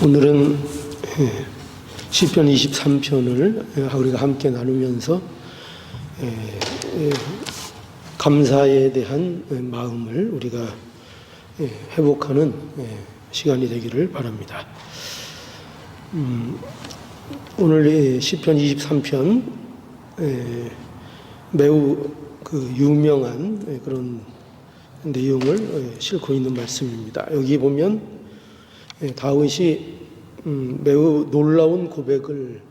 오늘은 시편 23편을 우리가 함께 나누면서 감사에 대한 마음을 우리가 회복하는 시간이 되기를 바랍니다. 오늘 시편 23편 매우 유명한 그런 내용을 싣고 있는 말씀입니다. 여기 보면 다윗이 매우 놀라운 고백을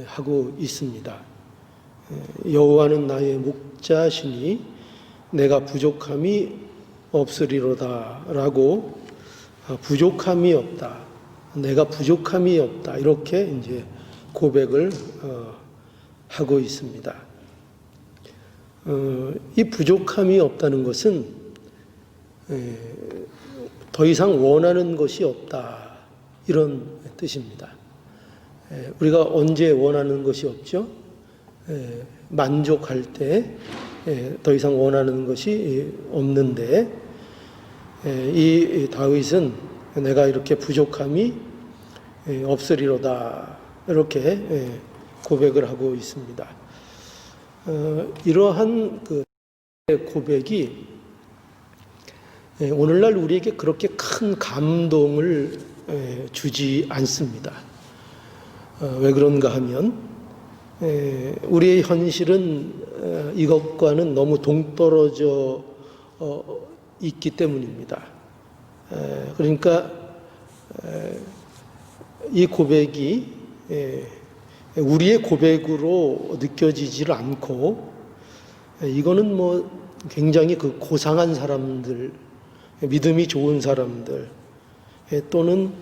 하고 있습니다. 여호와는 나의 목자시니 내가 부족함이 없으리로다 라고, 부족함이 없다, 내가 부족함이 없다, 이렇게 이제 고백을 하고 있습니다. 이 부족함이 없다는 것은 더 이상 원하는 것이 없다, 이런 뜻입니다. 우리가 언제 원하는 것이 없죠? 만족할 때 더 이상 원하는 것이 없는데, 이 다윗은 내가 이렇게 부족함이 없으리로다, 이렇게 고백을 하고 있습니다. 이러한 그 고백이 오늘날 우리에게 그렇게 큰 감동을 주지 않습니다. 왜 그런가 하면 우리의 현실은 이것과는 너무 동떨어져 있기 때문입니다. 그러니까 이 고백이 우리의 고백으로 느껴지질 않고, 이거는 뭐 굉장히 고상한 사람들, 믿음이 좋은 사람들, 또는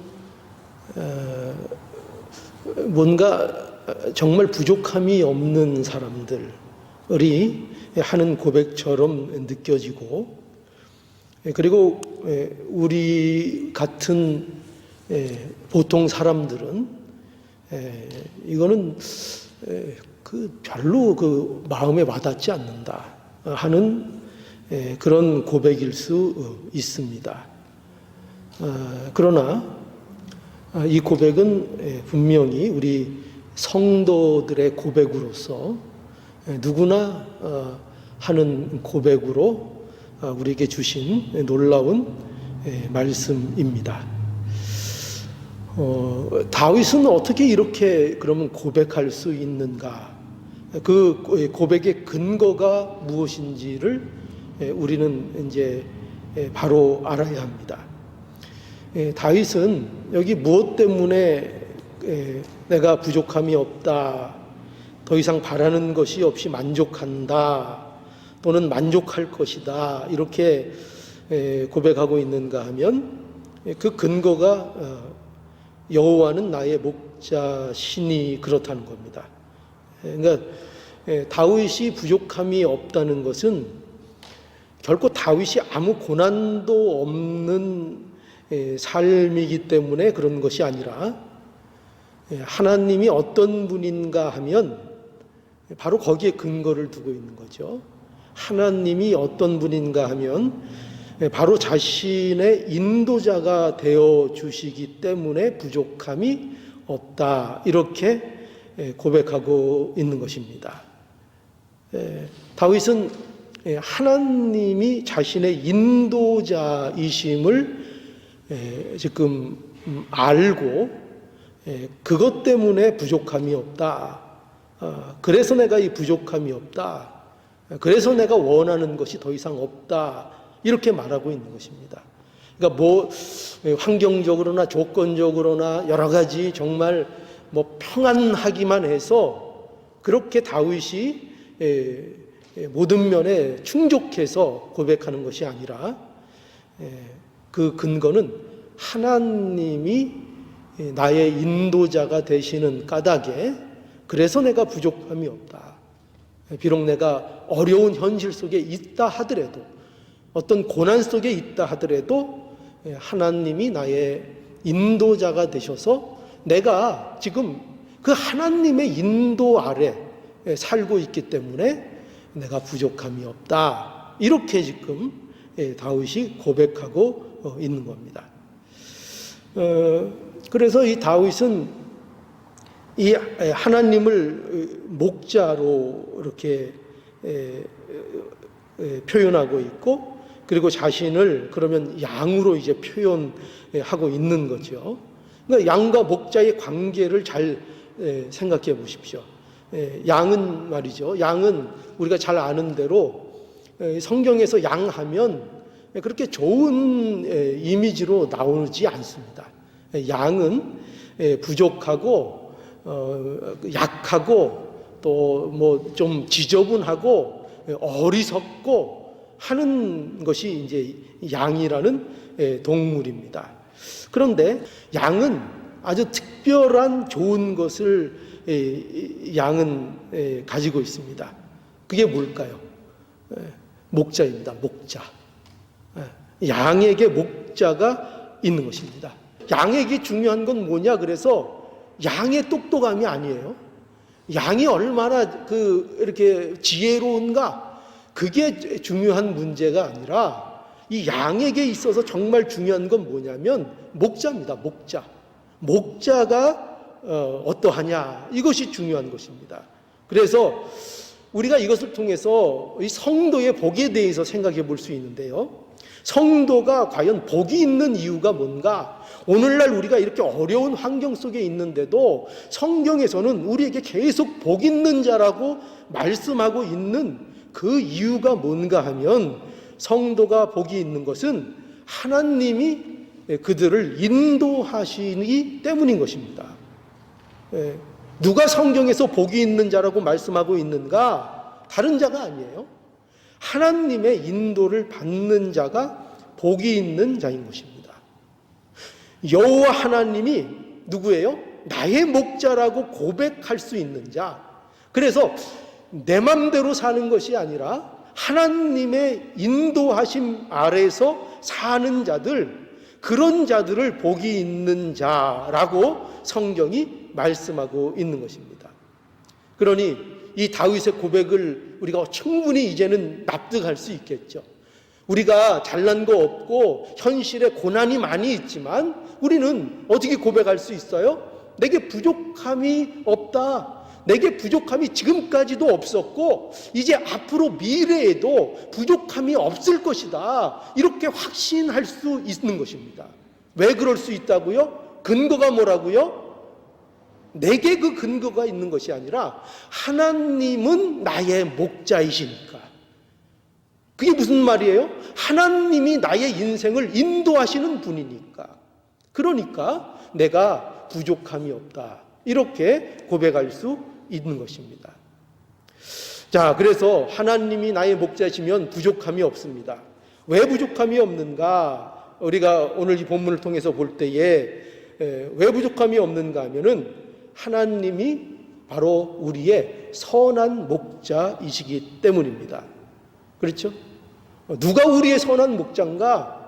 뭔가 정말 부족함이 없는 사람들이 하는 고백처럼 느껴지고, 그리고 우리 같은 보통 사람들은 이거는 별로 마음에 와닿지 않는다 하는 그런 고백일 수 있습니다. 그러나 이 고백은 분명히 우리 성도들의 고백으로서 누구나 하는 고백으로 우리에게 주신 놀라운 말씀입니다. 다윗은 어떻게 이렇게 그러면 고백할 수 있는가? 그 고백의 근거가 무엇인지를 우리는 이제 바로 알아야 합니다. 다윗은 여기 무엇 때문에 내가 부족함이 없다, 더 이상 바라는 것이 없이 만족한다, 또는 만족할 것이다, 이렇게 고백하고 있는가 하면 그 근거가 여호와는 나의 목자시니 그렇다는 겁니다. 그러니까 다윗이 부족함이 없다는 것은 결코 다윗이 아무 고난도 없는 삶이기 때문에 그런 것이 아니라, 하나님이 어떤 분인가 하면 바로 거기에 근거를 두고 있는 거죠. 하나님이 어떤 분인가 하면 바로 자신의 인도자가 되어 주시기 때문에 부족함이 없다, 이렇게 고백하고 있는 것입니다. 다윗은 하나님이 자신의 인도자이심을 지금 알고, 그것 때문에 부족함이 없다, 그래서 내가 이 부족함이 없다, 그래서 내가 원하는 것이 더 이상 없다, 이렇게 말하고 있는 것입니다. 그러니까 뭐 환경적으로나 조건적으로나 여러 가지 정말 평안하기만 해서 그렇게 다윗이 모든 면에 충족해서 고백하는 것이 아니라, 그 근거는 하나님이 나의 인도자가 되시는 까닭에, 그래서 내가 부족함이 없다, 비록 내가 어려운 현실 속에 있다 하더라도, 어떤 고난 속에 있다 하더라도 하나님이 나의 인도자가 되셔서 내가 지금 그 하나님의 인도 아래 살고 있기 때문에 내가 부족함이 없다, 이렇게 지금 다윗이 고백하고 있는 겁니다. 그래서 이 다윗은 이 하나님을 목자로 이렇게 표현하고 있고, 그리고 자신을 그러면 양으로 이제 표현하고 있는 거죠. 그러니까 양과 목자의 관계를 잘 생각해 보십시오. 양은 말이죠. 양은 우리가 잘 아는 대로 성경에서 양하면 그렇게 좋은 이미지로 나오지 않습니다. 양은 부족하고 약하고 또 뭐 좀 지저분하고 어리석고 하는 것이 이제 양이라는 동물입니다. 그런데 양은 아주 특별한 좋은 것을 양은 가지고 있습니다. 그게 뭘까요? 목자입니다. 목자. 양에게 목자가 있는 것입니다. 양에게 중요한 건 뭐냐? 그래서 양의 똑똑함이 아니에요. 양이 얼마나 이렇게 지혜로운가? 그게 중요한 문제가 아니라 이 양에게 있어서 정말 중요한 건 뭐냐면 목자입니다. 목자. 목자가 어떠하냐? 이것이 중요한 것입니다. 그래서 우리가 이것을 통해서 이 성도의 복에 대해서 생각해 볼 수 있는데요. 성도가 과연 복이 있는 이유가 뭔가? 오늘날 우리가 이렇게 어려운 환경 속에 있는데도 성경에서는 우리에게 계속 복 있는 자라고 말씀하고 있는 그 이유가 뭔가 하면, 성도가 복이 있는 것은 하나님이 그들을 인도하시기 때문인 것입니다. 누가 성경에서 복이 있는 자라고 말씀하고 있는가? 다른 자가 아니에요. 하나님의 인도를 받는 자가 복이 있는 자인 것입니다. 여호와 하나님이 누구예요? 나의 목자라고 고백할 수 있는 자. 그래서 내 맘대로 사는 것이 아니라 하나님의 인도하심 아래서 사는 자들, 그런 자들을 복이 있는 자라고 성경이 말씀하고 있는 것입니다. 그러니 이 다윗의 고백을 우리가 충분히 이제는 납득할 수 있겠죠. 우리가 잘난 거 없고 현실에 고난이 많이 있지만 우리는 어떻게 고백할 수 있어요? 내게 부족함이 없다. 내게 부족함이 지금까지도 없었고 이제 앞으로 미래에도 부족함이 없을 것이다. 이렇게 확신할 수 있는 것입니다. 왜 그럴 수 있다고요? 근거가 뭐라고요? 내게 그 근거가 있는 것이 아니라 하나님은 나의 목자이시니까. 그게 무슨 말이에요? 하나님이 나의 인생을 인도하시는 분이니까. 그러니까 내가 부족함이 없다. 이렇게 고백할 수 있는 것입니다. 자, 그래서 하나님이 나의 목자시면 부족함이 없습니다. 왜 부족함이 없는가? 우리가 오늘 이 본문을 통해서 볼 때에 왜 부족함이 없는가 하면은 하나님이 바로 우리의 선한 목자이시기 때문입니다. 그렇죠? 누가 우리의 선한 목자인가?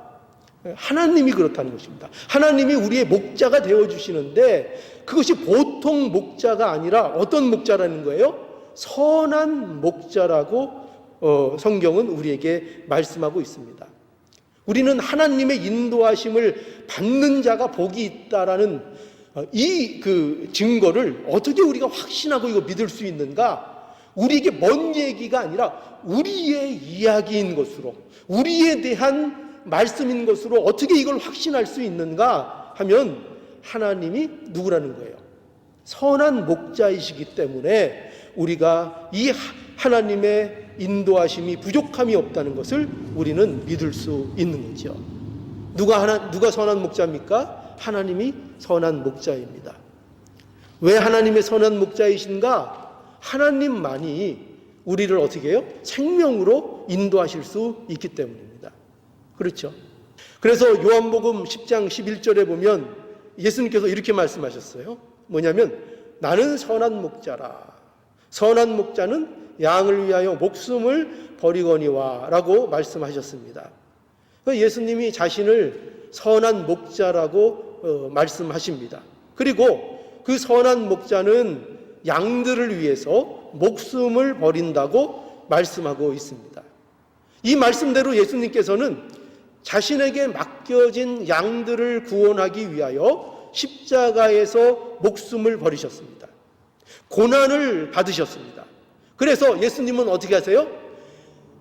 하나님이 그렇다는 것입니다. 하나님이 우리의 목자가 되어주시는데 그것이 보통 목자가 아니라 어떤 목자라는 거예요? 선한 목자라고 성경은 우리에게 말씀하고 있습니다. 우리는 하나님의 인도하심을 받는 자가 복이 있다라는 이 증거를 어떻게 우리가 확신하고 이거 믿을 수 있는가? 우리에게 먼 얘기가 아니라 우리의 이야기인 것으로, 우리에 대한 말씀인 것으로 어떻게 이걸 확신할 수 있는가 하면 하나님이 누구라는 거예요? 선한 목자이시기 때문에 우리가 이 하나님의 인도하심이 부족함이 없다는 것을 우리는 믿을 수 있는 거죠. 누가 선한 목자입니까? 하나님이 선한 목자입니다. 왜 하나님의 선한 목자이신가? 하나님만이 우리를 어떻게 해요? 생명으로 인도하실 수 있기 때문입니다. 그렇죠? 그래서 요한복음 10장 11절에 보면 예수님께서 이렇게 말씀하셨어요. 뭐냐면 나는 선한 목자라. 선한 목자는 양을 위하여 목숨을 버리거니와 라고 말씀하셨습니다. 예수님이 자신을 선한 목자라고 말씀하십니다. 그리고 그 선한 목자는 양들을 위해서 목숨을 버린다고 말씀하고 있습니다. 이 말씀대로 예수님께서는 자신에게 맡겨진 양들을 구원하기 위하여 십자가에서 목숨을 버리셨습니다. 고난을 받으셨습니다. 그래서 예수님은 어떻게 하세요?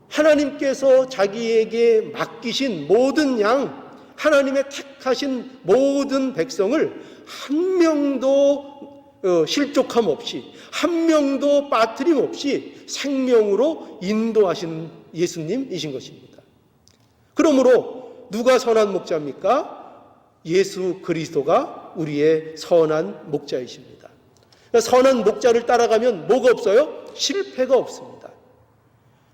하나님께서 자기에게 맡기신 모든 양, 하나님의 택하신 모든 백성을 한 명도 실족함 없이, 한 명도 빠뜨림 없이 생명으로 인도하신 예수님이신 것입니다. 그러므로 누가 선한 목자입니까? 예수 그리스도가 우리의 선한 목자이십니다. 선한 목자를 따라가면 뭐가 없어요? 실패가 없습니다.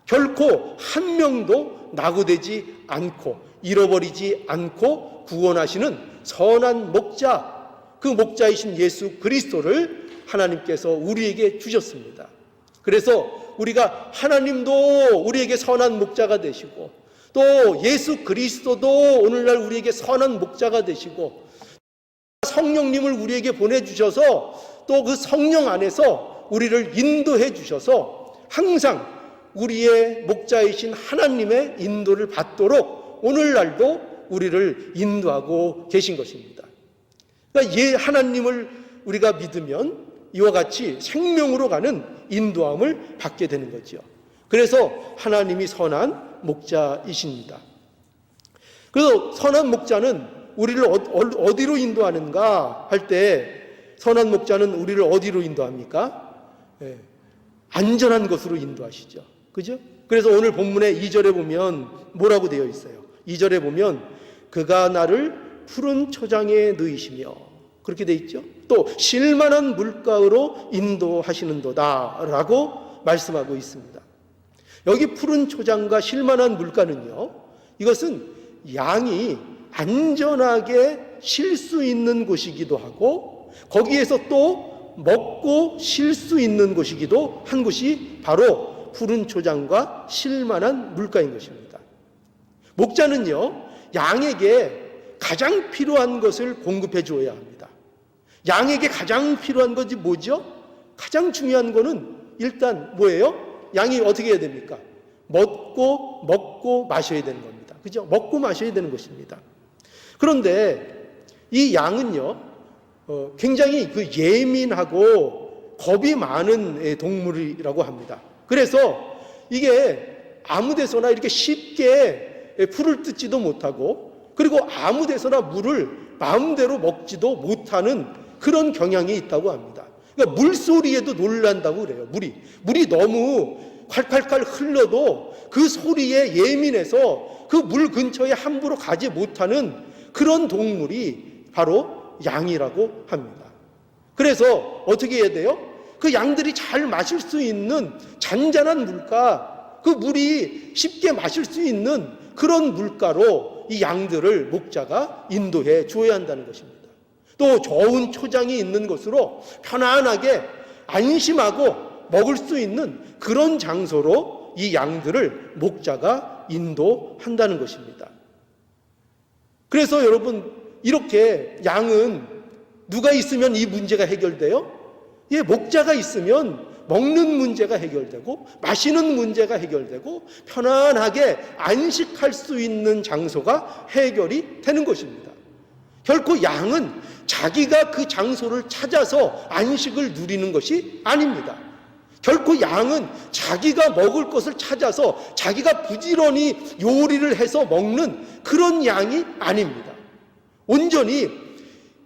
결코 한 명도 낙오되지 않고 잃어버리지 않고 구원하시는 선한 목자, 그 목자이신 예수 그리스도를 하나님께서 우리에게 주셨습니다. 그래서 우리가 하나님도 우리에게 선한 목자가 되시고 또 예수 그리스도도 오늘날 우리에게 선한 목자가 되시고 성령님을 우리에게 보내주셔서 또 그 성령 안에서 우리를 인도해 주셔서 항상 우리의 목자이신 하나님의 인도를 받도록 오늘날도 우리를 인도하고 계신 것입니다. 그러니까 하나님을 우리가 믿으면 이와 같이 생명으로 가는 인도함을 받게 되는 거죠. 그래서 하나님이 선한 목자이십니다. 그래서 선한 목자는 우리를 어디로 인도하는가 할 때 선한 목자는 우리를 어디로 인도합니까? 안전한 곳으로 인도하시죠. 그죠? 그래서 오늘 본문의 2절에 보면 뭐라고 되어 있어요? 2절에 보면 그가 나를 푸른 초장에 누이시며 그렇게 되어 있죠. 또 쉴만한 물가로 인도하시는도다 라고 말씀하고 있습니다. 여기 푸른 초장과 쉴만한 물가는요, 이것은 양이 안전하게 쉴 수 있는 곳이기도 하고 거기에서 또 먹고 쉴 수 있는 곳이기도 한 곳이 바로 푸른 초장과 쉴만한 물가인 것입니다. 목자는요, 양에게 가장 필요한 것을 공급해 주어야 합니다. 양에게 가장 필요한 것이 뭐죠? 가장 중요한 거는 일단 뭐예요? 양이 어떻게 해야 됩니까? 먹고 마셔야 되는 겁니다. 그죠? 먹고 마셔야 되는 것입니다. 그런데 이 양은요, 굉장히 예민하고 겁이 많은 동물이라고 합니다. 그래서 이게 아무 데서나 이렇게 쉽게 풀을 뜯지도 못하고 그리고 아무 데서나 물을 마음대로 먹지도 못하는 그런 경향이 있다고 합니다. 그러니까 물소리에도 놀란다고 그래요. 물이 너무 콸콸콸 흘러도 그 소리에 예민해서 그 물 근처에 함부로 가지 못하는 그런 동물이 바로 양이라고 합니다. 그래서 어떻게 해야 돼요? 그 양들이 잘 마실 수 있는 잔잔한 물가, 그 물이 쉽게 마실 수 있는 그런 물가로 이 양들을 목자가 인도해 주어야 한다는 것입니다. 또 좋은 초장이 있는 곳으로 편안하게 안심하고 먹을 수 있는 그런 장소로 이 양들을 목자가 인도한다는 것입니다. 그래서 여러분, 이렇게 양은 누가 있으면 이 문제가 해결돼요? 예, 목자가 있으면 먹는 문제가 해결되고 마시는 문제가 해결되고 편안하게 안식할 수 있는 장소가 해결이 되는 것입니다. 결코 양은 자기가 그 장소를 찾아서 안식을 누리는 것이 아닙니다. 결코 양은 자기가 먹을 것을 찾아서 자기가 부지런히 요리를 해서 먹는 그런 양이 아닙니다. 온전히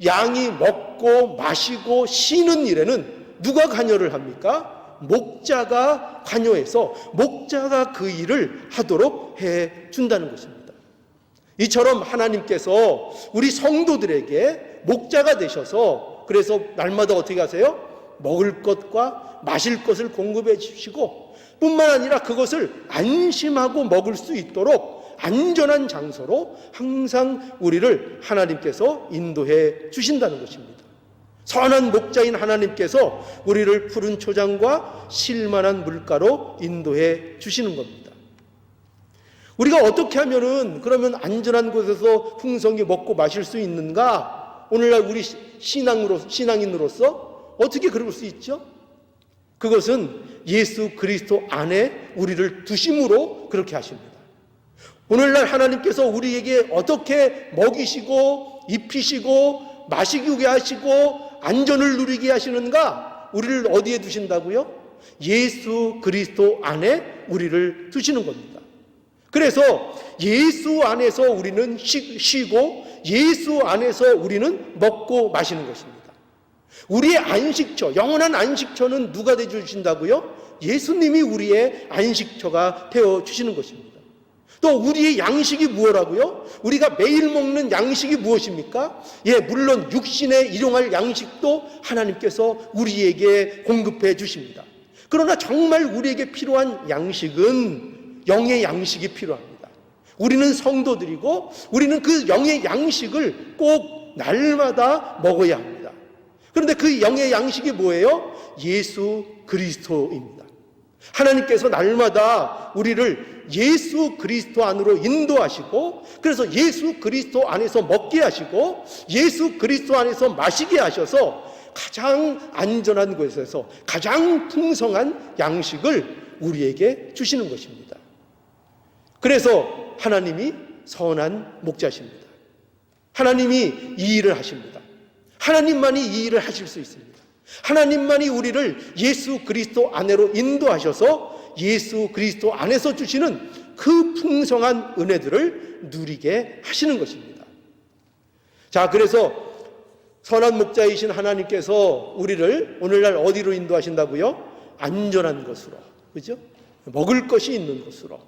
양이 먹고 마시고 쉬는 일에는 누가 관여를 합니까? 목자가 관여해서 목자가 그 일을 하도록 해준다는 것입니다. 이처럼 하나님께서 우리 성도들에게 목자가 되셔서 그래서 날마다 어떻게 하세요? 먹을 것과 마실 것을 공급해 주시고 뿐만 아니라 그것을 안심하고 먹을 수 있도록 안전한 장소로 항상 우리를 하나님께서 인도해 주신다는 것입니다. 선한 목자인 하나님께서 우리를 푸른 초장과 쉴만한 물가로 인도해 주시는 겁니다. 우리가 어떻게 하면은 그러면 안전한 곳에서 풍성히 먹고 마실 수 있는가? 오늘날 우리 신앙인으로서 어떻게 그럴 수 있죠? 그것은 예수 그리스도 안에 우리를 두심으로 그렇게 하십니다. 오늘날 하나님께서 우리에게 어떻게 먹이시고 입히시고 마시게 하시고 안전을 누리게 하시는가? 우리를 어디에 두신다고요? 예수 그리스도 안에 우리를 두시는 겁니다. 그래서 예수 안에서 우리는 쉬고 예수 안에서 우리는 먹고 마시는 것입니다. 우리의 안식처, 영원한 안식처는 누가 되어주신다고요? 예수님이 우리의 안식처가 되어주시는 것입니다. 또 우리의 양식이 무엇라고요? 우리가 매일 먹는 양식이 무엇입니까? 예, 물론 육신에 일용할 양식도 하나님께서 우리에게 공급해 주십니다. 그러나 정말 우리에게 필요한 양식은 영의 양식이 필요합니다. 우리는 성도들이고 우리는 그 영의 양식을 꼭 날마다 먹어야 합니다. 그런데 그 영의 양식이 뭐예요? 예수 그리스도입니다. 하나님께서 날마다 우리를 예수 그리스도 안으로 인도하시고, 그래서 예수 그리스도 안에서 먹게 하시고 예수 그리스도 안에서 마시게 하셔서 가장 안전한 곳에서 가장 풍성한 양식을 우리에게 주시는 것입니다. 그래서 하나님이 선한 목자십니다. 하나님이 이 일을 하십니다. 하나님만이 이 일을 하실 수 있습니다. 하나님만이 우리를 예수 그리스도 안으로 인도하셔서 예수 그리스도 안에서 주시는 그 풍성한 은혜들을 누리게 하시는 것입니다. 자, 그래서 선한 목자이신 하나님께서 우리를 오늘날 어디로 인도하신다고요? 안전한 곳으로, 그죠? 먹을 것이 있는 곳으로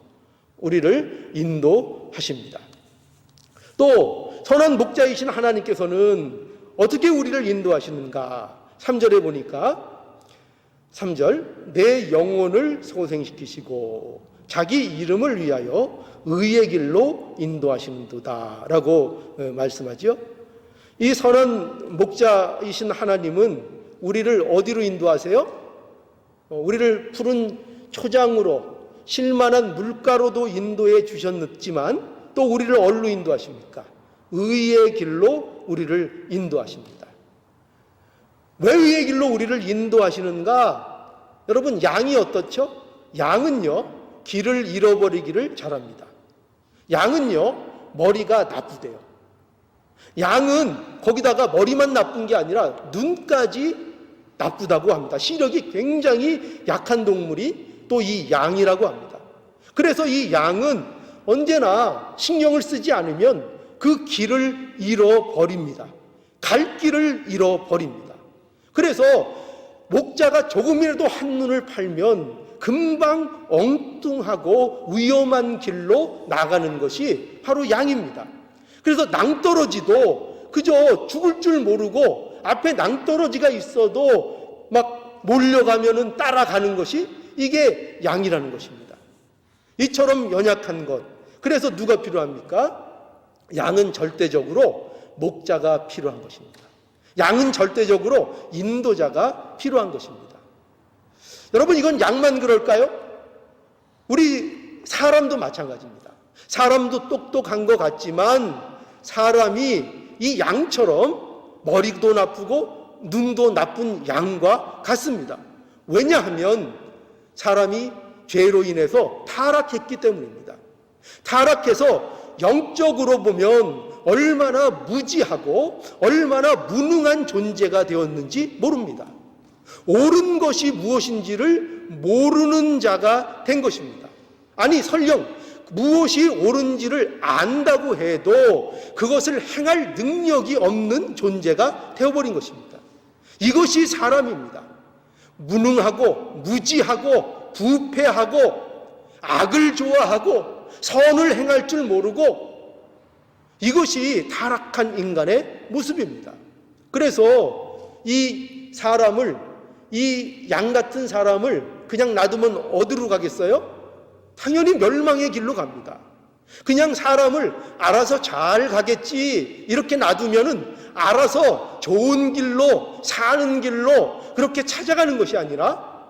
우리를 인도하십니다. 또 선한 목자이신 하나님께서는 어떻게 우리를 인도하시는가? 3절에 보니까 3절, 내 영혼을 소생시키시고 자기 이름을 위하여 의의 길로 인도하시는도다 라고 말씀하죠. 이 선한 목자이신 하나님은 우리를 어디로 인도하세요? 우리를 푸른 초장으로 실만한 물가로도 인도해 주셨지만 또 우리를 어디로 인도하십니까? 의의 길로 우리를 인도하십니다. 왜 의의 길로 우리를 인도하시는가? 여러분, 양이 어떻죠? 양은요, 길을 잃어버리기를 잘합니다. 양은요, 머리가 나쁘대요. 양은 거기다가 머리만 나쁜 게 아니라 눈까지 나쁘다고 합니다. 시력이 굉장히 약한 동물이 또 이 양이라고 합니다. 그래서 이 양은 언제나 신경을 쓰지 않으면 그 길을 잃어버립니다. 갈 길을 잃어버립니다. 그래서 목자가 조금이라도 한눈을 팔면 금방 엉뚱하고 위험한 길로 나가는 것이 바로 양입니다. 그래서 낭떠러지도 그저 죽을 줄 모르고 앞에 낭떠러지가 있어도 막 몰려가면은 따라가는 것이 이게 양이라는 것입니다. 이처럼 연약한 것. 그래서 누가 필요합니까? 양은 절대적으로 목자가 필요한 것입니다. 양은 절대적으로 인도자가 필요한 것입니다. 여러분, 이건 양만 그럴까요? 우리 사람도 마찬가지입니다. 사람도 똑똑한 것 같지만 사람이 이 양처럼 머리도 나쁘고 눈도 나쁜 양과 같습니다. 왜냐하면 사람이 죄로 인해서 타락했기 때문입니다. 타락해서 영적으로 보면 얼마나 무지하고 얼마나 무능한 존재가 되었는지 모릅니다. 옳은 것이 무엇인지를 모르는 자가 된 것입니다. 아니, 설령 무엇이 옳은지를 안다고 해도 그것을 행할 능력이 없는 존재가 되어버린 것입니다. 이것이 사람입니다. 무능하고 무지하고 부패하고 악을 좋아하고 선을 행할 줄 모르고, 이것이 타락한 인간의 모습입니다. 그래서 이 사람을, 이 양 같은 사람을 그냥 놔두면 어디로 가겠어요? 당연히 멸망의 길로 갑니다. 그냥 사람을 알아서 잘 가겠지 이렇게 놔두면은 알아서 좋은 길로, 사는 길로 그렇게 찾아가는 것이 아니라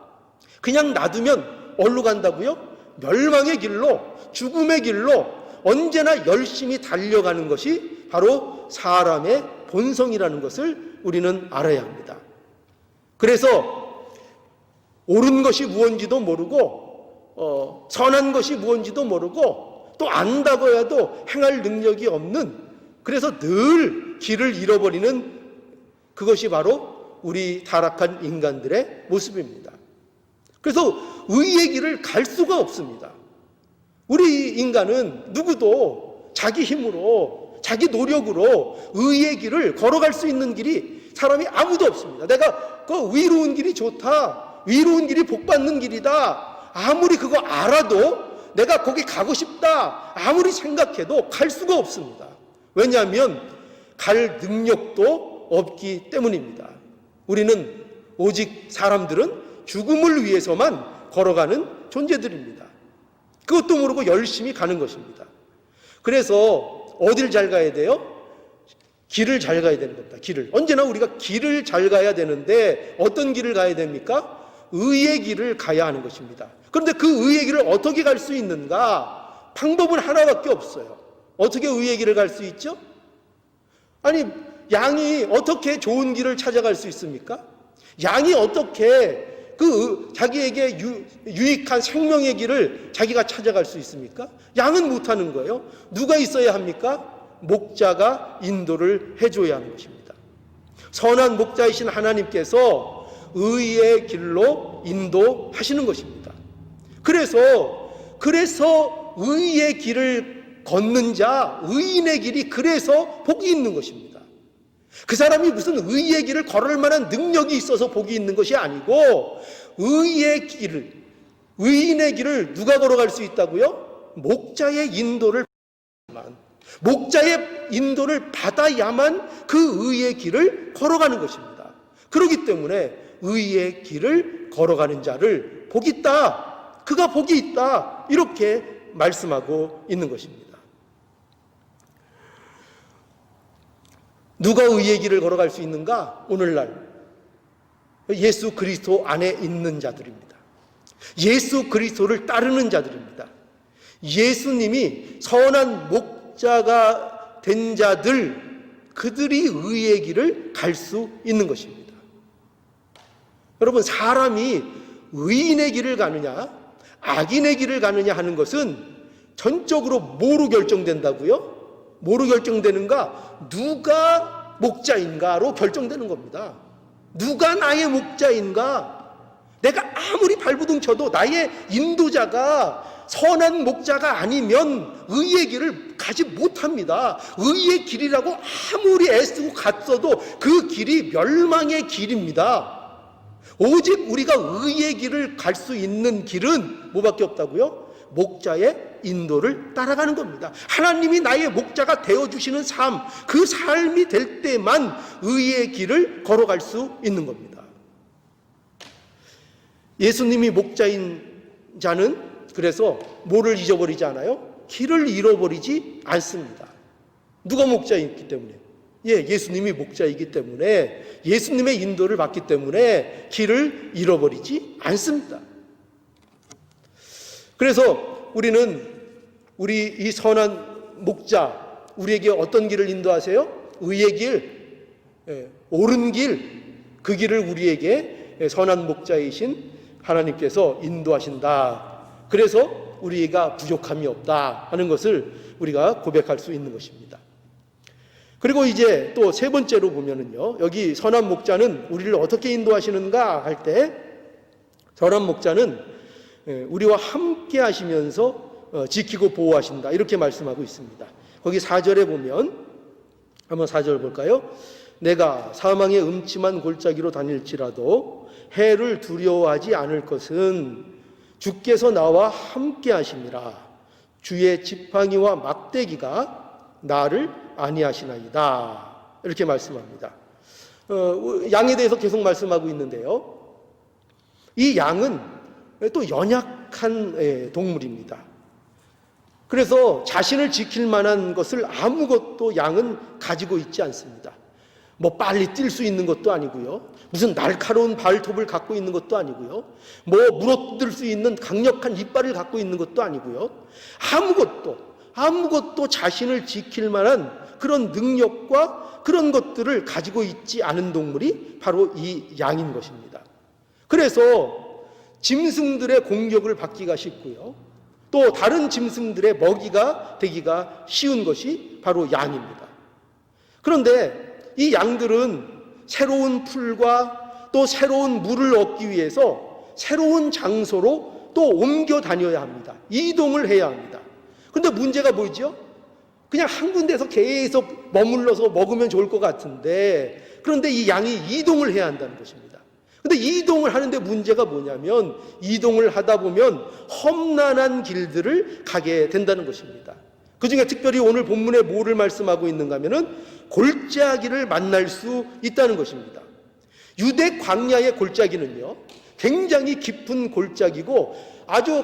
그냥 놔두면 어디로 간다고요? 멸망의 길로, 죽음의 길로 언제나 열심히 달려가는 것이 바로 사람의 본성이라는 것을 우리는 알아야 합니다. 그래서 옳은 것이 무엇인지도 모르고 선한 것이 무엇인지도 모르고 또 안다고 해도 행할 능력이 없는, 그래서 늘 길을 잃어버리는 그것이 바로 우리 타락한 인간들의 모습입니다. 그래서 의의 길을 갈 수가 없습니다. 우리 인간은 누구도 자기 힘으로, 자기 노력으로 의의 길을 걸어갈 수 있는 길이 사람이 아무도 없습니다. 내가 그 위로운 길이 좋다, 위로운 길이 복받는 길이다, 아무리 그거 알아도 내가 거기 가고 싶다 아무리 생각해도 갈 수가 없습니다. 왜냐하면 갈 능력도 없기 때문입니다. 우리는 오직 사람들은 죽음을 위해서만 걸어가는 존재들입니다. 그것도 모르고 열심히 가는 것입니다. 그래서 어딜 잘 가야 돼요? 길을 잘 가야 되는 겁니다. 길을. 언제나 우리가 길을 잘 가야 되는데 어떤 길을 가야 됩니까? 의의 길을 가야 하는 것입니다. 그런데 그 의의 길을 어떻게 갈 수 있는가? 방법은 하나밖에 없어요. 어떻게 의의 길을 갈 수 있죠? 아니, 양이 어떻게 좋은 길을 찾아갈 수 있습니까? 양이 어떻게 자기에게 유익한 생명의 길을 자기가 찾아갈 수 있습니까? 양은 못하는 거예요. 누가 있어야 합니까? 목자가 인도를 해줘야 하는 것입니다. 선한 목자이신 하나님께서 의의 길로 인도하시는 것입니다. 그래서 의의 길을 걷는 자, 의인의 길이 그래서 복이 있는 것입니다. 그 사람이 무슨 의의 길을 걸을 만한 능력이 있어서 복이 있는 것이 아니고 의의 길을, 의인의 길을 누가 걸어갈 수 있다고요? 목자의 인도를 받아야만 그 의의 길을 걸어가는 것입니다. 그렇기 때문에 의의 길을 걸어가는 자를 복이 있다, 그가 복이 있다, 이렇게 말씀하고 있는 것입니다. 누가 의의 길을 걸어갈 수 있는가? 오늘날 예수 그리스도 안에 있는 자들입니다. 예수 그리스도를 따르는 자들입니다. 예수님이 선한 목자가 된 자들, 그들이 의의 길을 갈 수 있는 것입니다. 여러분, 사람이 의인의 길을 가느냐 악인의 길을 가느냐 하는 것은 전적으로 뭐로 결정된다고요? 뭐로 결정되는가? 누가 목자인가로 결정되는 겁니다. 누가 나의 목자인가? 내가 아무리 발부둥 쳐도 나의 인도자가 선한 목자가 아니면 의의 길을 가지 못합니다. 의의 길이라고 아무리 애쓰고 갔어도 그 길이 멸망의 길입니다. 오직 우리가 의의 길을 갈 수 있는 길은 뭐밖에 없다고요? 목자의 인도를 따라가는 겁니다. 하나님이 나의 목자가 되어주시는 삶, 그 삶이 될 때만 의의 길을 걸어갈 수 있는 겁니다. 예수님이 목자인 자는 그래서 뭐를 잊어버리지 않아요? 길을 잃어버리지 않습니다. 누가 목자이기 때문에? 예수님이 목자이기 때문에, 예수님의 인도를 받기 때문에 길을 잃어버리지 않습니다. 그래서 우리 이 선한 목자, 우리에게 어떤 길을 인도하세요? 의의 길, 옳은 길, 그 길을 우리에게 선한 목자이신 하나님께서 인도하신다. 그래서 우리가 부족함이 없다 하는 것을 우리가 고백할 수 있는 것입니다. 그리고 이제 또 세 번째로 보면은요, 여기 선한 목자는 우리를 어떻게 인도하시는가 할 때, 선한 목자는 우리와 함께 하시면서 지키고 보호하신다, 이렇게 말씀하고 있습니다. 거기 4절에 보면, 한번 4절 볼까요? 내가 사망의 음침한 골짜기로 다닐지라도 해를 두려워하지 않을 것은 주께서 나와 함께 하심이라. 주의 지팡이와 막대기가 나를 안위하시나이다. 이렇게 말씀합니다. 양에 대해서 계속 말씀하고 있는데요, 이 양은 또 연약한 동물입니다. 그래서 자신을 지킬 만한 것을 아무것도 양은 가지고 있지 않습니다. 뭐 빨리 뛸 수 있는 것도 아니고요, 무슨 날카로운 발톱을 갖고 있는 것도 아니고요, 뭐 물어뜯을 수 있는 강력한 이빨을 갖고 있는 것도 아니고요, 아무것도 자신을 지킬 만한 그런 능력과 그런 것들을 가지고 있지 않은 동물이 바로 이 양인 것입니다. 그래서 짐승들의 공격을 받기가 쉽고요, 또 다른 짐승들의 먹이가 되기가 쉬운 것이 바로 양입니다. 그런데 이 양들은 새로운 풀과 또 새로운 물을 얻기 위해서 새로운 장소로 또 옮겨 다녀야 합니다. 이동을 해야 합니다. 그런데 문제가 뭐죠? 그냥 한 군데서 계속 머물러서 먹으면 좋을 것 같은데, 그런데 이 양이 이동을 해야 한다는 것입니다. 근데 이동을 하는데 문제가 뭐냐면, 이동을 하다 보면 험난한 길들을 가게 된다는 것입니다. 그 중에 특별히 오늘 본문에 뭐를 말씀하고 있는가 하면은 골짜기를 만날 수 있다는 것입니다. 유대 광야의 골짜기는요, 굉장히 깊은 골짜기고 아주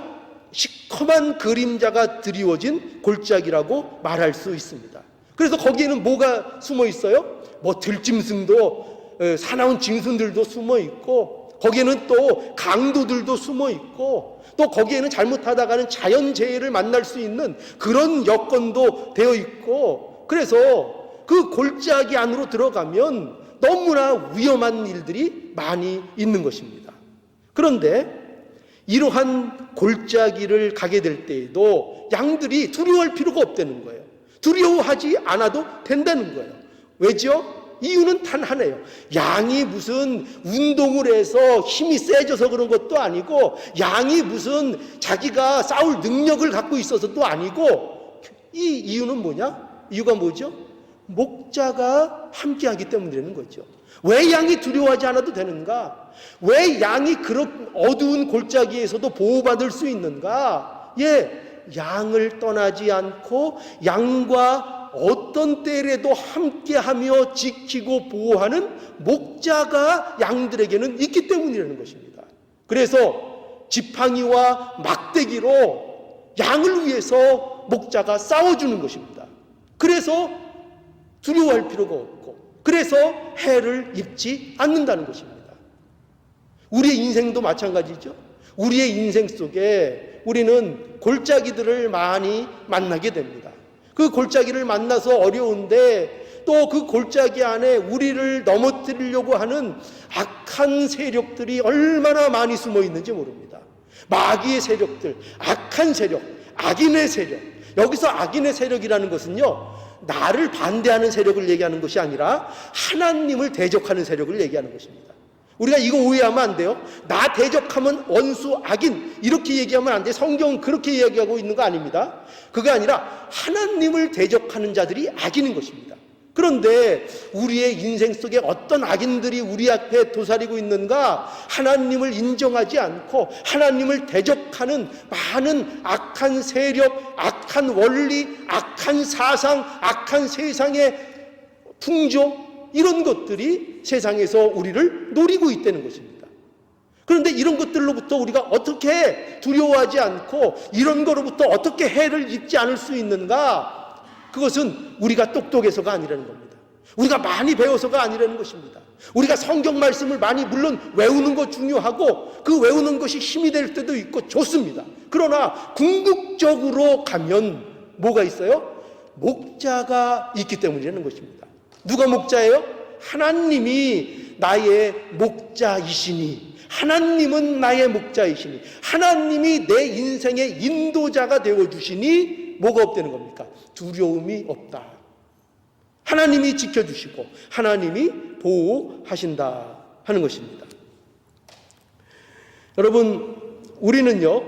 시커먼 그림자가 드리워진 골짜기라고 말할 수 있습니다. 그래서 거기에는 뭐가 숨어 있어요? 뭐 들짐승도, 사나운 짐승들도 숨어 있고, 거기에는 또 강도들도 숨어 있고, 또 거기에는 잘못하다가는 자연재해를 만날 수 있는 그런 여건도 되어 있고, 그래서 그 골짜기 안으로 들어가면 너무나 위험한 일들이 많이 있는 것입니다. 그런데 이러한 골짜기를 가게 될 때에도 양들이 두려워할 필요가 없다는 거예요. 두려워하지 않아도 된다는 거예요. 왜죠? 이유는 단 하나예요. 양이 무슨 운동을 해서 힘이 세져서 그런 것도 아니고, 양이 무슨 자기가 싸울 능력을 갖고 있어서도 아니고, 이 이유는 뭐냐? 이유가 뭐죠? 목자가 함께하기 때문이라는 거죠. 왜 양이 두려워하지 않아도 되는가? 왜 양이 그런 어두운 골짜기에서도 보호받을 수 있는가? 양을 떠나지 않고 양과 어떤 때에도 함께하며 지키고 보호하는 목자가 양들에게는 있기 때문이라는 것입니다. 그래서 지팡이와 막대기로 양을 위해서 목자가 싸워주는 것입니다. 그래서 두려워할 필요가 없고, 그래서 해를 입지 않는다는 것입니다. 우리의 인생도 마찬가지죠. 우리의 인생 속에 우리는 골짜기들을 많이 만나게 됩니다. 그 골짜기를 만나서 어려운데, 또 그 골짜기 안에 우리를 넘어뜨리려고 하는 악한 세력들이 얼마나 많이 숨어 있는지 모릅니다. 마귀의 세력들, 악한 세력, 악인의 세력. 여기서 악인의 세력이라는 것은요, 나를 반대하는 세력을 얘기하는 것이 아니라 하나님을 대적하는 세력을 얘기하는 것입니다. 우리가 이거 오해하면 안 돼요. 나 대적하면 원수, 악인, 이렇게 얘기하면 안 돼요. 성경은 그렇게 이야기하고 있는 거 아닙니다. 그게 아니라 하나님을 대적하는 자들이 악인인 것입니다. 그런데 우리의 인생 속에 어떤 악인들이 우리 앞에 도사리고 있는가? 하나님을 인정하지 않고 하나님을 대적하는 많은 악한 세력, 악한 원리, 악한 사상, 악한 세상의 풍조, 이런 것들이 세상에서 우리를 노리고 있다는 것입니다. 그런데 이런 것들로부터 우리가 어떻게 두려워하지 않고 이런 거로부터 어떻게 해를 입지 않을 수 있는가? 그것은 우리가 똑똑해서가 아니라는 겁니다. 우리가 많이 배워서가 아니라는 것입니다. 우리가 성경 말씀을 많이 물론 외우는 것 중요하고, 그 외우는 것이 힘이 될 때도 있고 좋습니다. 그러나 궁극적으로 가면 뭐가 있어요? 목자가 있기 때문이라는 것입니다. 누가 목자예요? 하나님이 나의 목자이시니, 하나님은 나의 목자이시니, 하나님이 내 인생의 인도자가 되어주시니 뭐가 없다는 겁니까? 두려움이 없다. 하나님이 지켜주시고 하나님이 보호하신다 하는 것입니다. 여러분, 우리는요,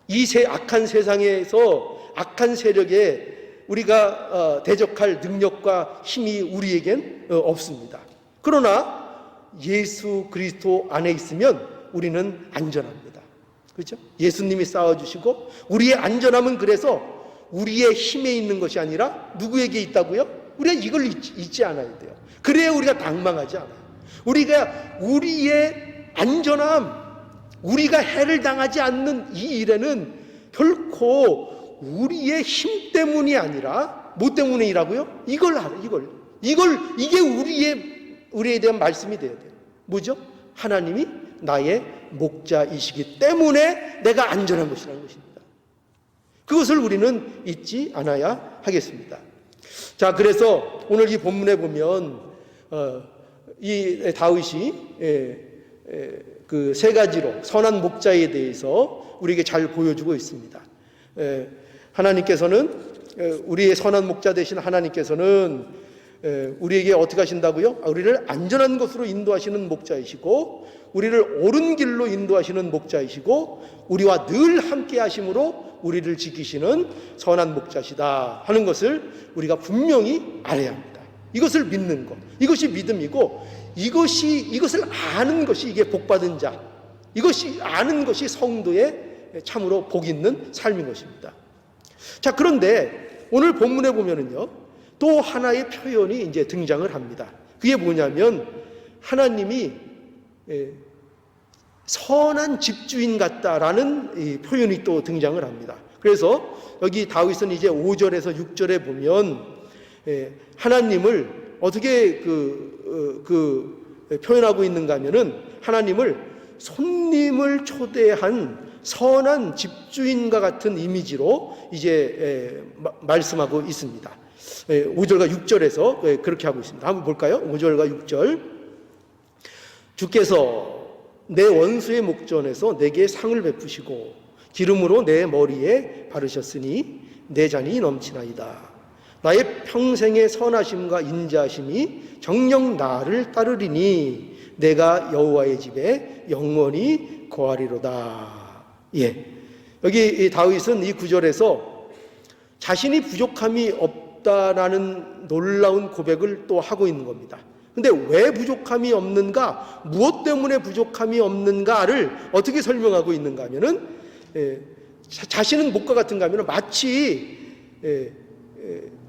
이 악한 세상에서 악한 세력에 우리가 대적할 능력과 힘이 우리에겐 없습니다. 그러나 예수 그리스도 안에 있으면 우리는 안전합니다. 그렇죠? 예수님이 싸워주시고, 우리의 안전함은 그래서 우리의 힘에 있는 것이 아니라 누구에게 있다고요? 우리가 이걸 잊지 않아야 돼요. 그래야 우리가 당망하지 않아요. 우리가 우리의 안전함, 우리가 해를 당하지 않는 이 일에는 결코 우리의 힘 때문이 아니라 뭐 때문이라고요? 이걸 알아, 이게 우리에 대한 말씀이 돼야 돼요. 뭐죠? 하나님이 나의 목자이시기 때문에 내가 안전한 것이라는 것입니다. 그것을 우리는 잊지 않아야 하겠습니다. 자, 그래서 오늘 이 본문에 보면 이 다윗이 그 세 가지로 선한 목자에 대해서 우리에게 잘 보여주고 있습니다. 하나님께서는, 우리의 선한 목자 되신 하나님께서는 우리에게 어떻게 하신다고요? 우리를 안전한 곳으로 인도하시는 목자이시고 우리를 옳은 길로 인도하시는 목자이시고 우리와 늘 함께 하심으로 우리를 지키시는 선한 목자시다 하는 것을 우리가 분명히 알아야 합니다. 이것을 믿는 것, 이것이 믿음이고 이것을 아는 것이 이게 복받은 자, 이것이 아는 것이 성도의 참으로 복 있는 삶인 것입니다. 자, 그런데 오늘 본문에 보면은요, 또 하나의 표현이 이제 등장을 합니다. 그게 뭐냐면 하나님이 선한 집주인 같다라는 이 표현이 또 등장을 합니다. 그래서 여기 다윗은 이제 5절에서 6절에 보면 하나님을 어떻게 표현하고 있는가 하면은 하나님을 손님을 초대한 선한 집주인과 같은 이미지로 이제 말씀하고 있습니다. 5절과 6절에서 그렇게 하고 있습니다. 한번 볼까요? 5절과 6절. 주께서 내 원수의 목전에서 내게 상을 베푸시고 기름으로 내 머리에 바르셨으니 내 잔이 넘치나이다. 나의 평생의 선하심과 인자하심이 정녕 나를 따르리니 내가 여호와의 집에 영원히 거하리로다. 예, 여기 다윗은 이 구절에서 자신이 부족함이 없다라는 놀라운 고백을 또 하고 있는 겁니다. 근데 왜 부족함이 없는가, 무엇 때문에 부족함이 없는가를 어떻게 설명하고 있는가 하면은 자신은 목과 같은가 하면은 마치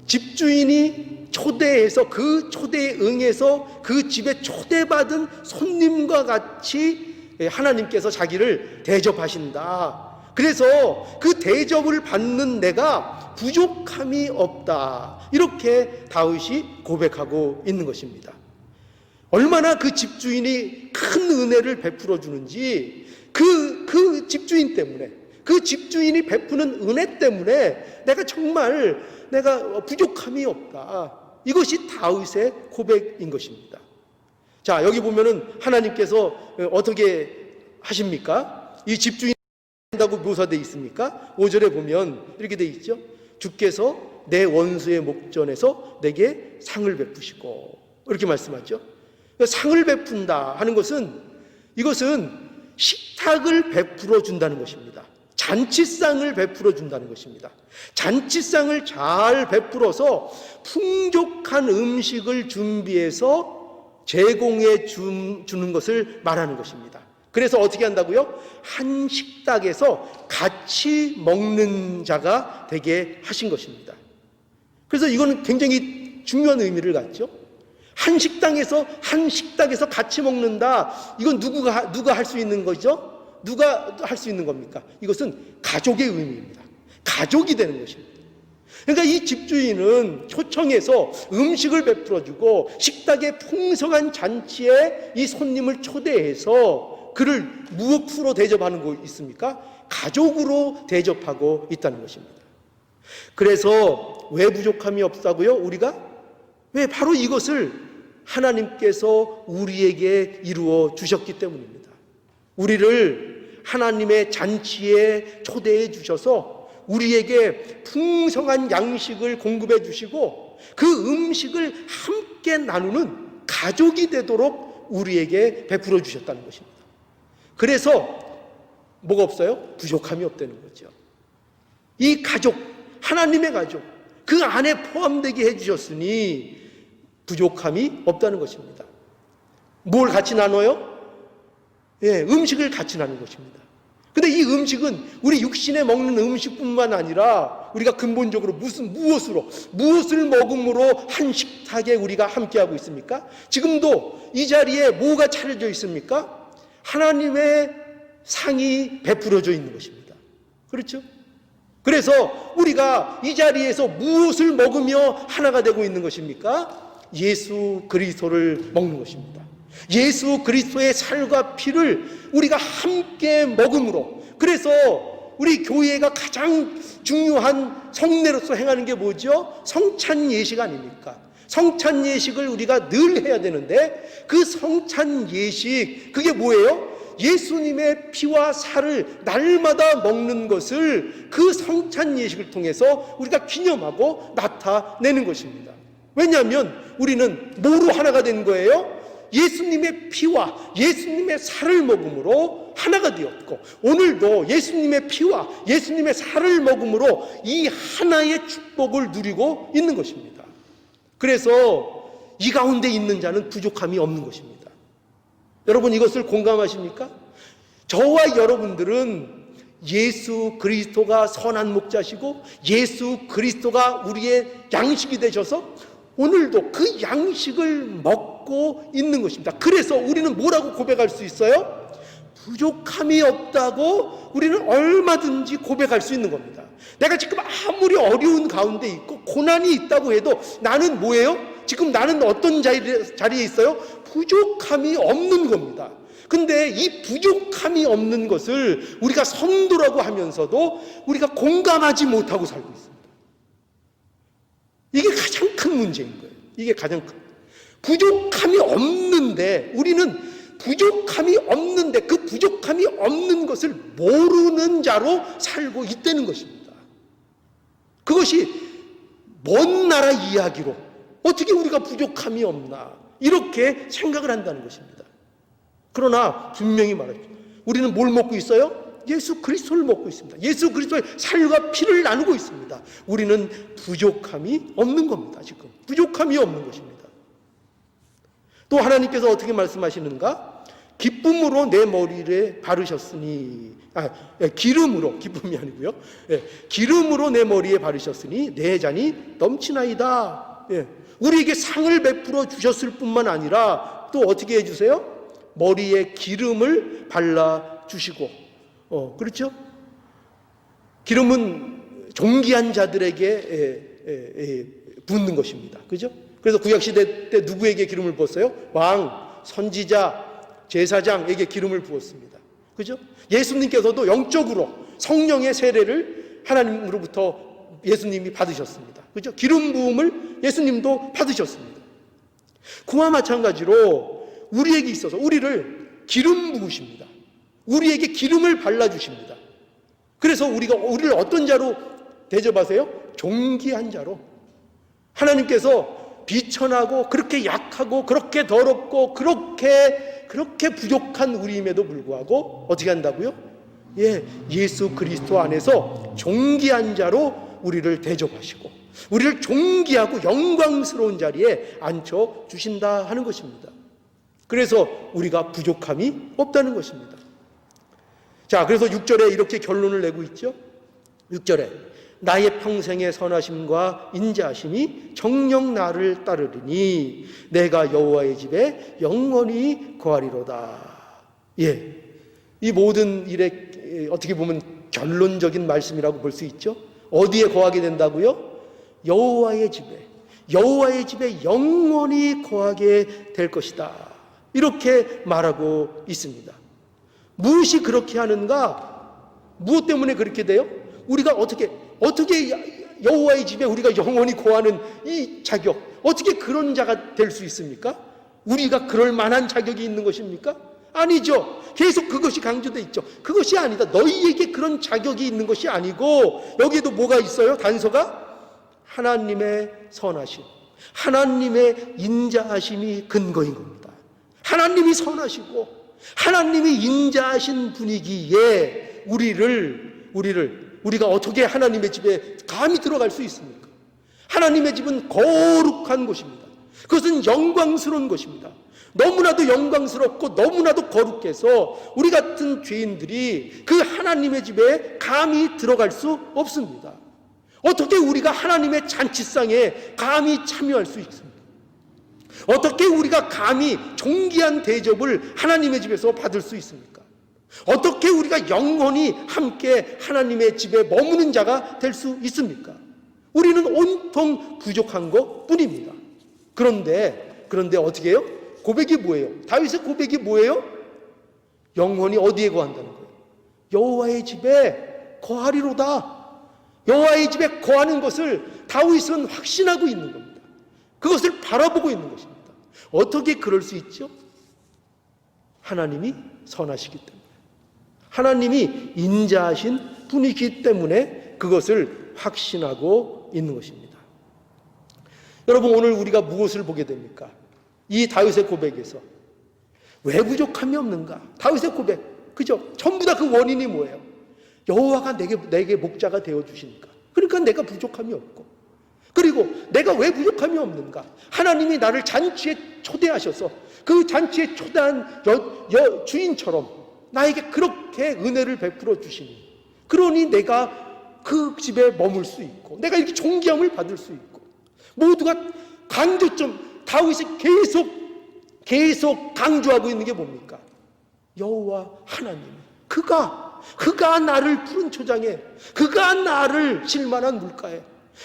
집주인이 초대해서 그 초대에 응해서 그 집에 초대받은 손님과 같이 하나님께서 자기를 대접하신다. 그래서 그 대접을 받는 내가 부족함이 없다. 이렇게 다윗이 고백하고 있는 것입니다. 얼마나 그 집주인이 큰 은혜를 베풀어 주는지 그 집주인 때문에, 그 집주인이 베푸는 은혜 때문에 내가 정말 부족함이 없다. 이것이 다윗의 고백인 것입니다. 자, 여기 보면은 하나님께서 어떻게 하십니까? 이 집주인 한다고 묘사되어 있습니까? 5절에 보면 이렇게 되어 있죠. 주께서 내 원수의 목전에서 내게 상을 베푸시고, 이렇게 말씀하죠. 상을 베푼다 하는 것은, 이것은 식탁을 베풀어 준다는 것입니다. 잔치상을 베풀어 준다는 것입니다. 잔치상을 잘 베풀어서 풍족한 음식을 준비해서 제공해 주는 것을 말하는 것입니다. 그래서 어떻게 한다고요? 한 식탁에서 같이 먹는 자가 되게 하신 것입니다. 그래서 이거는 굉장히 중요한 의미를 갖죠. 한 식당에서 같이 먹는다. 이건 누가 할 수 있는 거죠? 누가 할 수 있는 겁니까? 이것은 가족의 의미입니다. 가족이 되는 것입니다. 그러니까 이 집주인은 초청해서 음식을 베풀어주고 식탁의 풍성한 잔치에 이 손님을 초대해서 그를 무엇으로 대접하는 거 있습니까? 가족으로 대접하고 있다는 것입니다. 그래서 왜 부족함이 없다고요? 우리가? 왜? 바로 이것을 하나님께서 우리에게 이루어 주셨기 때문입니다. 우리를 하나님의 잔치에 초대해 주셔서 우리에게 풍성한 양식을 공급해 주시고 그 음식을 함께 나누는 가족이 되도록 우리에게 베풀어 주셨다는 것입니다. 그래서 뭐가 없어요? 부족함이 없다는 거죠. 이 가족, 하나님의 가족, 그 안에 포함되게 해주셨으니 부족함이 없다는 것입니다. 뭘 같이 나눠요? 음식을 같이 나누는 것입니다. 근데 이 음식은 우리 육신에 먹는 음식뿐만 아니라 우리가 근본적으로 무엇을 먹음으로 한 식탁에 우리가 함께하고 있습니까? 지금도 이 자리에 뭐가 차려져 있습니까? 하나님의 상이 베풀어져 있는 것입니다. 그렇죠? 그래서 우리가 이 자리에서 무엇을 먹으며 하나가 되고 있는 것입니까? 예수 그리스도를 먹는 것입니다. 예수 그리스도의 살과 피를 우리가 함께 먹음으로, 그래서 우리 교회가 가장 중요한 성례로서 행하는 게 뭐죠? 성찬 예식 아닙니까? 성찬 예식을 우리가 늘 해야 되는데 그 성찬 예식, 그게 뭐예요? 예수님의 피와 살을 날마다 먹는 것을 그 성찬 예식을 통해서 우리가 기념하고 나타내는 것입니다. 왜냐하면 우리는 뭐로 하나가 된 거예요? 예수님의 피와 예수님의 살을 먹음으로 하나가 되었고, 오늘도 예수님의 피와 예수님의 살을 먹음으로 이 하나의 축복을 누리고 있는 것입니다. 그래서 이 가운데 있는 자는 부족함이 없는 것입니다. 여러분, 이것을 공감하십니까? 저와 여러분들은 예수 그리스도가 선한 목자시고 예수 그리스도가 우리의 양식이 되셔서 오늘도 그 양식을 먹고 있는 것입니다. 그래서 우리는 뭐라고 고백할 수 있어요? 부족함이 없다고 우리는 얼마든지 고백할 수 있는 겁니다. 내가 지금 아무리 어려운 가운데 있고 고난이 있다고 해도 나는 뭐예요? 지금 나는 어떤 자리에 있어요? 부족함이 없는 겁니다. 근데 이 부족함이 없는 것을 우리가 성도라고 하면서도 우리가 공감하지 못하고 살고 있습니다. 이게 가장 큰 문제인 거예요. 이게 가장 큰. 부족함이 없는데, 우리는 부족함이 없는데 그 부족함이 없는 것을 모르는 자로 살고 있다는 것입니다. 그것이 먼 나라 이야기로 어떻게 우리가 부족함이 없나 이렇게 생각을 한다는 것입니다. 그러나 분명히 말하죠. 우리는 뭘 먹고 있어요? 예수 그리스도를 먹고 있습니다. 예수 그리스도의 살과 피를 나누고 있습니다. 우리는 부족함이 없는 겁니다. 지금 부족함이 없는 것입니다. 또 하나님께서 어떻게 말씀하시는가? 기쁨으로 내 머리를 바르셨으니, 기름으로, 기쁨이 아니고요, 기름으로 내 머리에 바르셨으니 내 잔이 넘치나이다. 우리에게 상을 베풀어 주셨을 뿐만 아니라 또 어떻게 해주세요? 머리에 기름을 발라주시고, 그렇죠? 기름은 존귀한 자들에게 붓는 것입니다. 그죠? 그래서 구약시대 때 누구에게 기름을 부었어요? 왕, 선지자, 제사장에게 기름을 부었습니다. 그죠? 예수님께서도 영적으로 성령의 세례를 하나님으로부터 예수님이 받으셨습니다. 그죠? 기름 부음을 예수님도 받으셨습니다. 그와 마찬가지로 우리에게 있어서 우리를 기름 부으십니다. 우리에게 기름을 발라주십니다. 그래서 우리를 어떤 자로 대접하세요? 존귀한 자로. 하나님께서 비천하고 그렇게 약하고 그렇게 더럽고 그렇게 부족한 우리임에도 불구하고 어떻게 한다고요? 예수 그리스도 안에서 존귀한 자로 우리를 대접하시고 우리를 존귀하고 영광스러운 자리에 앉혀 주신다 하는 것입니다. 그래서 우리가 부족함이 없다는 것입니다. 자, 그래서 6절에 이렇게 결론을 내고 있죠. 6절에 나의 평생의 선하심과 인자하심이 정녕 나를 따르리니 내가 여호와의 집에 영원히 거하리로다. 이 모든 일에 어떻게 보면 결론적인 말씀이라고 볼 수 있죠. 어디에 거하게 된다고요? 여호와의 집에 영원히 거하게 될 것이다. 이렇게 말하고 있습니다. 무엇이 그렇게 하는가? 무엇 때문에 그렇게 돼요? 우리가 어떻게 여호와의 집에 우리가 영원히 거하는 이 자격, 어떻게 그런 자가 될 수 있습니까? 우리가 그럴 만한 자격이 있는 것입니까? 아니죠. 계속 그것이 강조되어 있죠. 그것이 아니다. 너희에게 그런 자격이 있는 것이 아니고 여기에도 뭐가 있어요? 단서가 하나님의 선하심, 하나님의 인자하심이 근거인 겁니다. 하나님이 선하시고 하나님이 인자하신 분이기에 우리가 어떻게 하나님의 집에 감히 들어갈 수 있습니까? 하나님의 집은 거룩한 곳입니다. 그것은 영광스러운 곳입니다. 너무나도 영광스럽고 너무나도 거룩해서 우리 같은 죄인들이 그 하나님의 집에 감히 들어갈 수 없습니다. 어떻게 우리가 하나님의 잔치상에 감히 참여할 수 있습니까? 어떻게 우리가 감히 존귀한 대접을 하나님의 집에서 받을 수 있습니까? 어떻게 우리가 영원히 함께 하나님의 집에 머무는 자가 될 수 있습니까? 우리는 온통 부족한 것 뿐입니다. 그런데 어떻게 해요? 고백이 뭐예요? 다윗의 고백이 뭐예요? 영원히 어디에 거한다는 거예요? 여호와의 집에 거하리로다. 여호와의 집에 거하는 것을 다윗은 확신하고 있는 겁니다. 그것을 바라보고 있는 것입니다. 어떻게 그럴 수 있죠? 하나님이 선하시기 때문에, 하나님이 인자하신 분이기 때문에 그것을 확신하고 있는 것입니다. 여러분, 오늘 우리가 무엇을 보게 됩니까? 이 다윗의 고백에서 왜 부족함이 없는가? 다윗의 고백, 그죠? 전부 다 그 원인이 뭐예요? 여호와가 내게 목자가 되어주시니까. 그러니까 내가 부족함이 없고, 그리고 내가 왜 부족함이 없는가? 하나님이 나를 잔치에 초대하셔서 그 잔치에 초대한 주인처럼 나에게 그렇게 은혜를 베풀어 주시니, 그러니 내가 그 집에 머물 수 있고, 내가 이렇게 존귀함을 받을 수 있고, 모두가 강조점, 다윗이 계속 강조하고 있는 게 뭡니까? 여호와 하나님, 그가 나를 푸른 초장에, 그가 나를 실만한 물가에,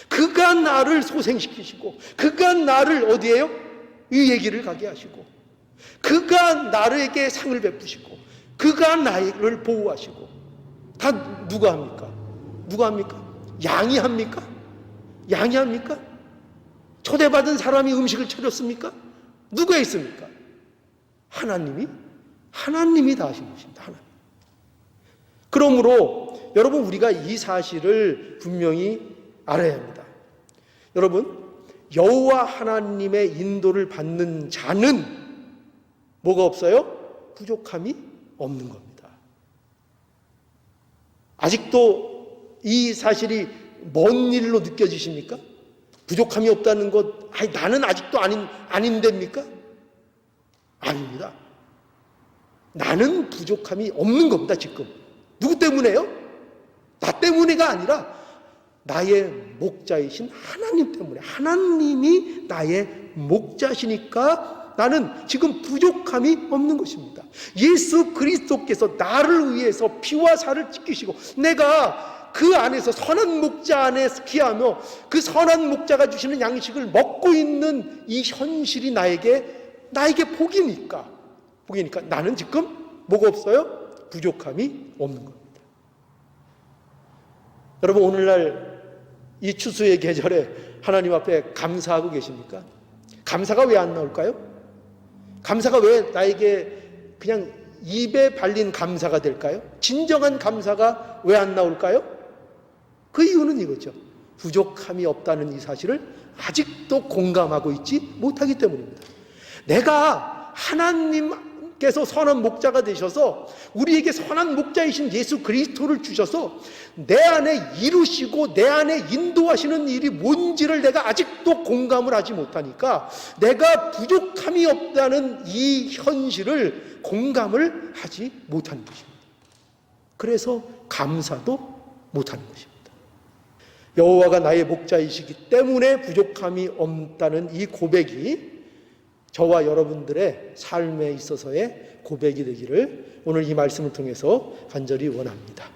그가 나를 소생시키시고, 그가 나를 어디에요? 이 얘기를 가게 하시고, 그가 나에게 상을 베푸시고, 그가 나를 보호하시고. 다 누가 합니까? 누가 합니까? 양이 합니까? 양이 합니까? 초대받은 사람이 음식을 차렸습니까? 누가 했습니까? 하나님이 다 하신 것입니다. 하나님. 그러므로 여러분, 우리가 이 사실을 분명히 알아야 합니다. 여러분, 여호와 하나님의 인도를 받는 자는 뭐가 없어요? 부족함이 없는 겁니다. 아직도 이 사실이 먼 일로 느껴지십니까? 부족함이 없다는 것, 나는 아직도 아닌데입니까? 아닙니다. 나는 부족함이 없는 겁니다, 지금. 누구 때문에요? 나 때문에가 아니라 나의 목자이신 하나님 때문에. 하나님이 나의 목자시니까 나는 지금 부족함이 없는 것입니다. 예수 그리스도께서 나를 위해서 피와 살을 찢기시고, 내가 그 안에서 선한 목자 안에서 기하며 그 선한 목자가 주시는 양식을 먹고 있는 이 현실이 나에게 복이니까 나는 지금 뭐가 없어요? 부족함이 없는 겁니다. 여러분, 오늘날 이 추수의 계절에 하나님 앞에 감사하고 계십니까? 감사가 왜 안 나올까요? 감사가 왜 나에게 그냥 입에 발린 감사가 될까요? 진정한 감사가 왜 안 나올까요? 그 이유는 이거죠. 부족함이 없다는 이 사실을 아직도 공감하고 있지 못하기 때문입니다. 내가 하나님께서 선한 목자가 되셔서 우리에게 선한 목자이신 예수 그리스도를 주셔서 내 안에 이루시고 내 안에 인도하시는 일이 뭔지를 내가 아직도 공감을 하지 못하니까 내가 부족함이 없다는 이 현실을 공감을 하지 못하는 것입니다. 그래서 감사도 못하는 것입니다. 여호와가 나의 목자이시기 때문에 부족함이 없다는 이 고백이 저와 여러분들의 삶에 있어서의 고백이 되기를 오늘 이 말씀을 통해서 간절히 원합니다.